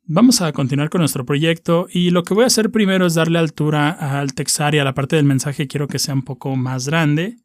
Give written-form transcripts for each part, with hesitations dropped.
Vamos a continuar con nuestro proyecto y lo que voy a hacer primero es darle altura al text area. La parte del mensaje quiero que sea un poco más grande.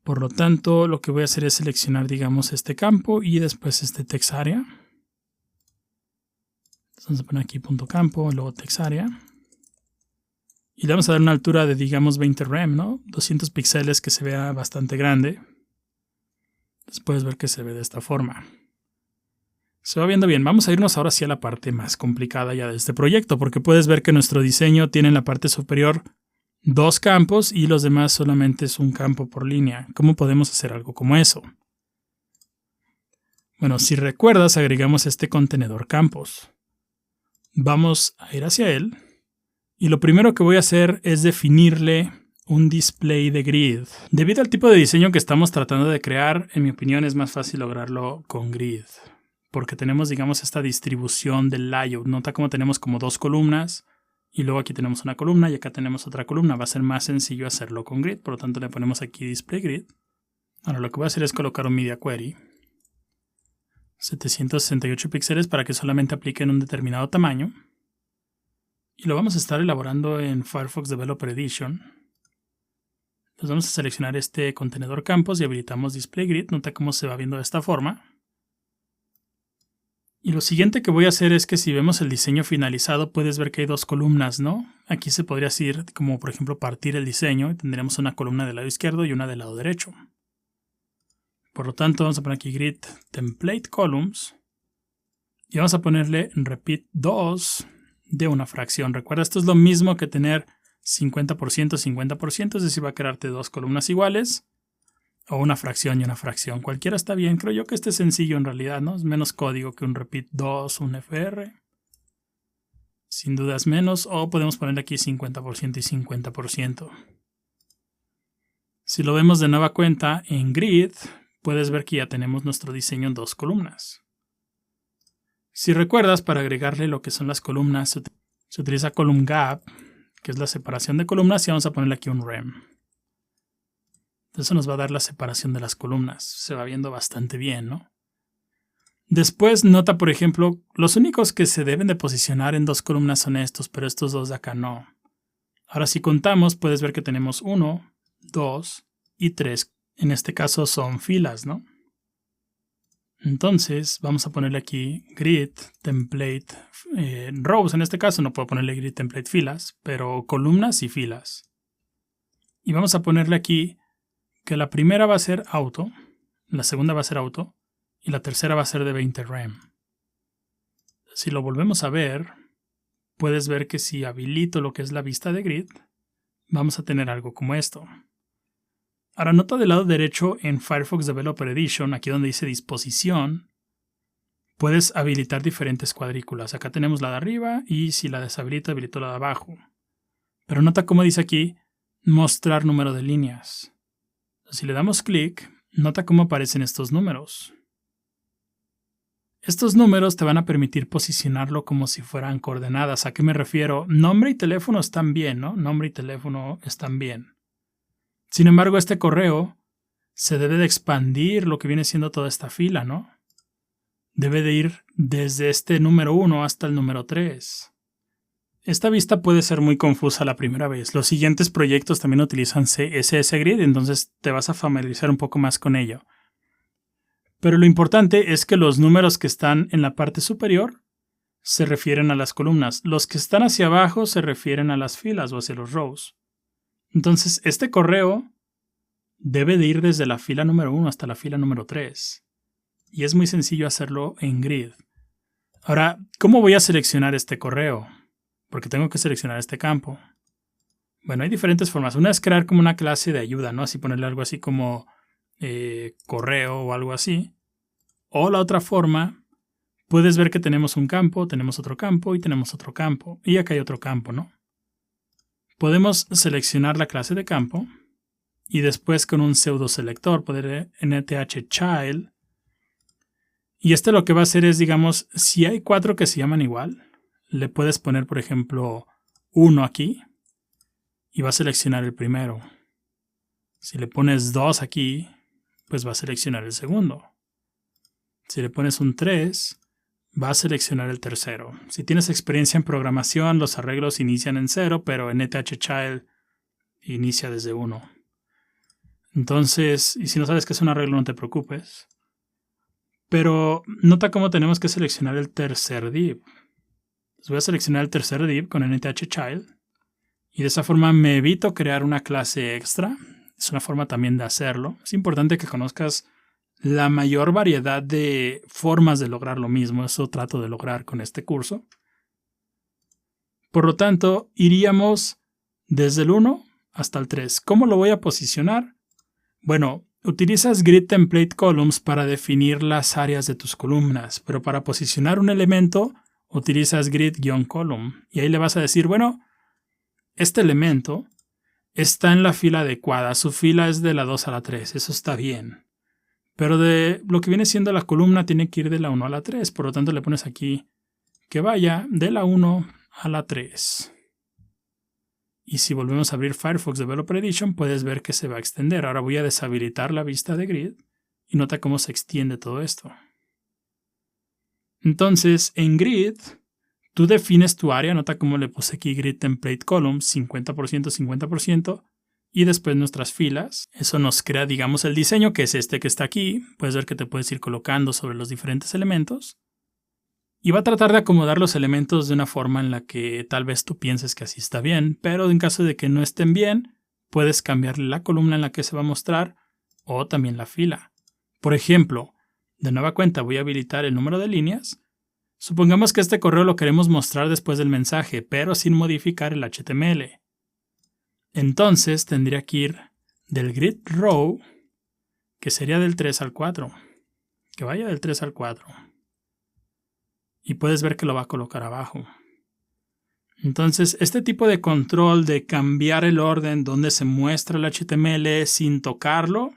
Por lo tanto, lo que voy a hacer es seleccionar, digamos, este campo y después este text area. Entonces vamos a poner aquí punto campo, luego text area. Y le vamos a dar una altura de, digamos, 20 rem, ¿no? 200 píxeles, que se vea bastante grande. Entonces puedes ver que se ve de esta forma. Se va viendo bien. Vamos a irnos ahora sí a la parte más complicada ya de este proyecto, porque puedes ver que nuestro diseño tiene en la parte superior 2 campos y los demás solamente es un campo por línea. ¿Cómo podemos hacer algo como eso? Bueno, si recuerdas, agregamos este contenedor campos. Vamos a ir hacia él y lo primero que voy a hacer es definirle un display de grid. Debido al tipo de diseño que estamos tratando de crear, en mi opinión es más fácil lograrlo con grid, porque tenemos, digamos, esta distribución del layout. Nota cómo tenemos como 2 columnas y luego aquí tenemos una columna y acá tenemos otra columna. Va a ser más sencillo hacerlo con grid, por lo tanto le ponemos aquí display grid. Ahora lo que voy a hacer es colocar un media query, 768 píxeles, para que solamente aplique en un determinado tamaño. Y lo vamos a estar elaborando en Firefox Developer Edition. Entonces vamos a seleccionar este contenedor campos y habilitamos display grid. Nota cómo se va viendo de esta forma. Y lo siguiente que voy a hacer es que si vemos el diseño finalizado, puedes ver que hay 2 columnas, ¿no? Aquí se podría decir, como por ejemplo, partir el diseño. Tendremos una columna del lado izquierdo y una del lado derecho. Por lo tanto, vamos a poner aquí grid template columns. Y vamos a ponerle repeat 2 de una fracción. Recuerda, esto es lo mismo que tener 50%, 50%, es decir, va a crearte 2 columnas iguales. O una fracción y una fracción. Cualquiera está bien. Creo yo que este es sencillo en realidad, ¿no? Es menos código que un repeat 2, un FR. Sin duda es menos. O podemos ponerle aquí 50% y 50%. Si lo vemos de nueva cuenta en grid, puedes ver que ya tenemos nuestro diseño en 2 columnas. Si recuerdas, para agregarle lo que son las columnas, se utiliza column gap, que es la separación de columnas, y vamos a ponerle aquí un rem. Eso nos va a dar la separación de las columnas. Se va viendo bastante bien, ¿no? Después nota, por ejemplo, los únicos que se deben de posicionar en 2 columnas son estos, pero estos 2 de acá no. Ahora si contamos, puedes ver que tenemos 1, 2 y 3. En este caso son filas, ¿no? Entonces vamos a ponerle aquí grid template rows. En este caso no puedo ponerle grid template filas, pero columnas y filas. Y vamos a ponerle aquí que la primera va a ser auto, la segunda va a ser auto y la tercera va a ser de 20 rem. Si lo volvemos a ver, puedes ver que si habilito lo que es la vista de grid, vamos a tener algo como esto. Ahora nota del lado derecho en Firefox Developer Edition, aquí donde dice disposición, puedes habilitar diferentes cuadrículas. Acá tenemos la de arriba y si la deshabilito, habilito la de abajo. Pero nota cómo dice aquí mostrar número de líneas. Si le damos clic, nota cómo aparecen estos números. Estos números te van a permitir posicionarlo como si fueran coordenadas. ¿A qué me refiero? Nombre y teléfono están bien, ¿no? Nombre y teléfono están bien. Sin embargo, este correo se debe de expandir lo que viene siendo toda esta fila, ¿no? Debe de ir desde este número 1 hasta el número 3. Esta vista puede ser muy confusa la primera vez. Los siguientes proyectos también utilizan CSS Grid, entonces te vas a familiarizar un poco más con ello. Pero lo importante es que los números que están en la parte superior se refieren a las columnas. Los que están hacia abajo se refieren a las filas o hacia los rows. Entonces, este correo debe de ir desde la fila número 1 hasta la fila número 3. Y es muy sencillo hacerlo en Grid. Ahora, ¿cómo voy a seleccionar este correo? Porque tengo que seleccionar este campo. Bueno, hay diferentes formas. Una es crear como una clase de ayuda, ¿no? Así ponerle algo así como correo o algo así. O la otra forma, puedes ver que tenemos un campo, tenemos otro campo y tenemos otro campo. Y acá hay otro campo, ¿no? Podemos seleccionar la clase de campo y después con un pseudo selector poner nth child. Y este lo que va a hacer es, digamos, si hay 4 que se llaman igual, le puedes poner, por ejemplo, 1 aquí y va a seleccionar el primero. Si le pones 2 aquí, pues va a seleccionar el segundo. Si le pones un 3, va a seleccionar el tercero. Si tienes experiencia en programación, los arreglos inician en 0, pero en NTHChild inicia desde 1. Entonces, y si no sabes qué es un arreglo, no te preocupes. Pero nota cómo tenemos que seleccionar el tercer div. Entonces voy a seleccionar el tercer div con NTHChild. Y de esa forma me evito crear una clase extra. Es una forma también de hacerlo. Es importante que conozcas la mayor variedad de formas de lograr lo mismo. Eso trato de lograr con este curso. Por lo tanto, iríamos desde el 1 hasta el 3. ¿Cómo lo voy a posicionar? Bueno, utilizas Grid Template Columns para definir las áreas de tus columnas, pero para posicionar un elemento utilizas Grid-Column. Y ahí le vas a decir, bueno, este elemento está en la fila adecuada. Su fila es de la 2 a la 3. Eso está bien. Pero de lo que viene siendo la columna tiene que ir de la 1 a la 3. Por lo tanto, le pones aquí que vaya de la 1 a la 3. Y si volvemos a abrir Firefox Developer Edition, puedes ver que se va a extender. Ahora voy a deshabilitar la vista de grid y nota cómo se extiende todo esto. Entonces, en grid, tú defines tu área. Nota cómo le puse aquí Grid Template Column, 50%, 50%. Y después nuestras filas. Eso nos crea, digamos, el diseño, que es este que está aquí. Puedes ver que te puedes ir colocando sobre los diferentes elementos. Y va a tratar de acomodar los elementos de una forma en la que tal vez tú pienses que así está bien, pero en caso de que no estén bien, puedes cambiarle la columna en la que se va a mostrar o también la fila. Por ejemplo, de nueva cuenta voy a habilitar el número de líneas. Supongamos que este correo lo queremos mostrar después del mensaje, pero sin modificar el HTML. Entonces tendría que ir del grid row, que sería del 3 al 4. Que vaya del 3 al 4. Y puedes ver que lo va a colocar abajo. Entonces, este tipo de control de cambiar el orden donde se muestra el HTML sin tocarlo,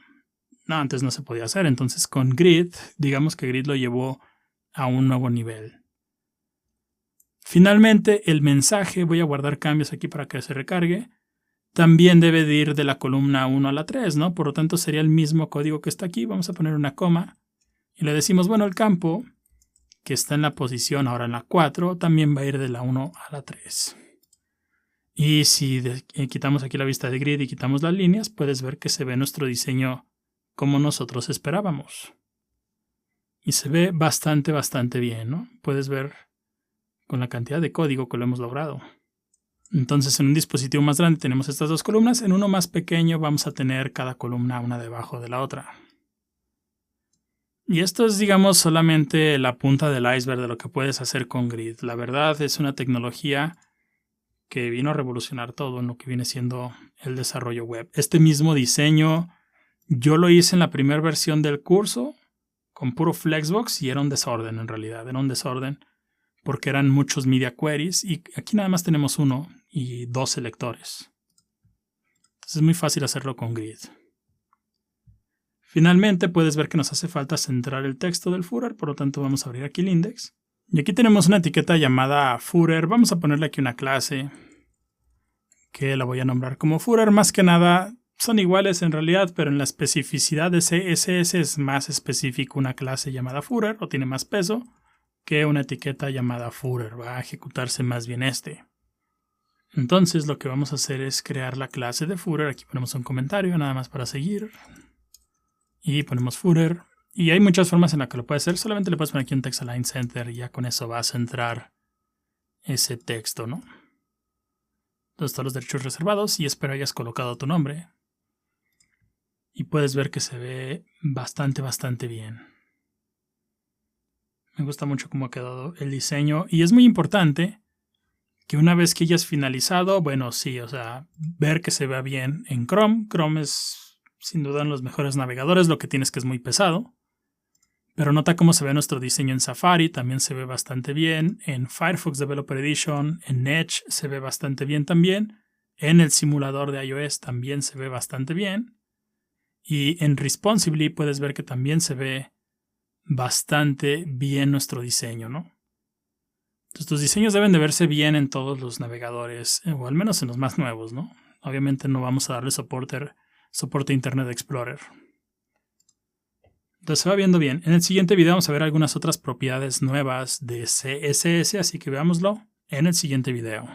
no, antes no se podía hacer. Entonces, con Grid, digamos que Grid lo llevó a un nuevo nivel. Finalmente, el mensaje, voy a guardar cambios aquí para que se recargue, también debe de ir de la columna 1 a la 3, ¿no? Por lo tanto, sería el mismo código que está aquí. Vamos a poner una coma y le decimos, bueno, el campo que está en la posición ahora en la 4, también va a ir de la 1 a la 3. Y si quitamos aquí la vista de grid y quitamos las líneas, puedes ver que se ve nuestro diseño como nosotros esperábamos. Y se ve bastante, bastante bien, ¿no? Puedes ver con la cantidad de código que lo hemos logrado. Entonces, en un dispositivo más grande tenemos estas dos columnas. En uno más pequeño vamos a tener cada columna una debajo de la otra. Y esto es, digamos, solamente la punta del iceberg de lo que puedes hacer con Grid. La verdad es una tecnología que vino a revolucionar todo en lo que viene siendo el desarrollo web. Este mismo diseño yo lo hice en la primera versión del curso con puro Flexbox y era un desorden en realidad. Era un desorden porque eran muchos media queries y aquí nada más tenemos uno y 2 selectores. Entonces es muy fácil hacerlo con Grid. Finalmente puedes ver que nos hace falta centrar el texto del footer, por lo tanto vamos a abrir aquí el index. Y aquí tenemos una etiqueta llamada footer. Vamos a ponerle aquí una clase que la voy a nombrar como footer. Más que nada son iguales en realidad, pero en la especificidad de CSS es más específico una clase llamada footer o tiene más peso que una etiqueta llamada footer. Va a ejecutarse más bien este. Entonces lo que vamos a hacer es crear la clase de footer. Aquí ponemos un comentario nada más para seguir. Y ponemos footer. Y hay muchas formas en las que lo puedes hacer. Solamente le puedes poner aquí un text align center y ya con eso va a centrar ese texto, ¿no? Entonces todos los derechos reservados y espero hayas colocado tu nombre. Y puedes ver que se ve bastante, bastante bien. Me gusta mucho cómo ha quedado el diseño. Y es muy importante que una vez que hayas finalizado, bueno, sí, o sea, ver que se vea bien en Chrome. Chrome es sin duda uno de los mejores navegadores, lo que tienes que es muy pesado. Pero nota cómo se ve nuestro diseño en Safari, también se ve bastante bien. En Firefox Developer Edition, en Edge se ve bastante bien también. En el simulador de iOS también se ve bastante bien. Y en Responsibly puedes ver que también se ve bastante bien nuestro diseño, ¿no? Entonces, tus diseños deben de verse bien en todos los navegadores, o al menos en los más nuevos, ¿no? Obviamente no vamos a darle soporte a Internet Explorer. Entonces se va viendo bien. En el siguiente video vamos a ver algunas otras propiedades nuevas de CSS, así que veámoslo en el siguiente video.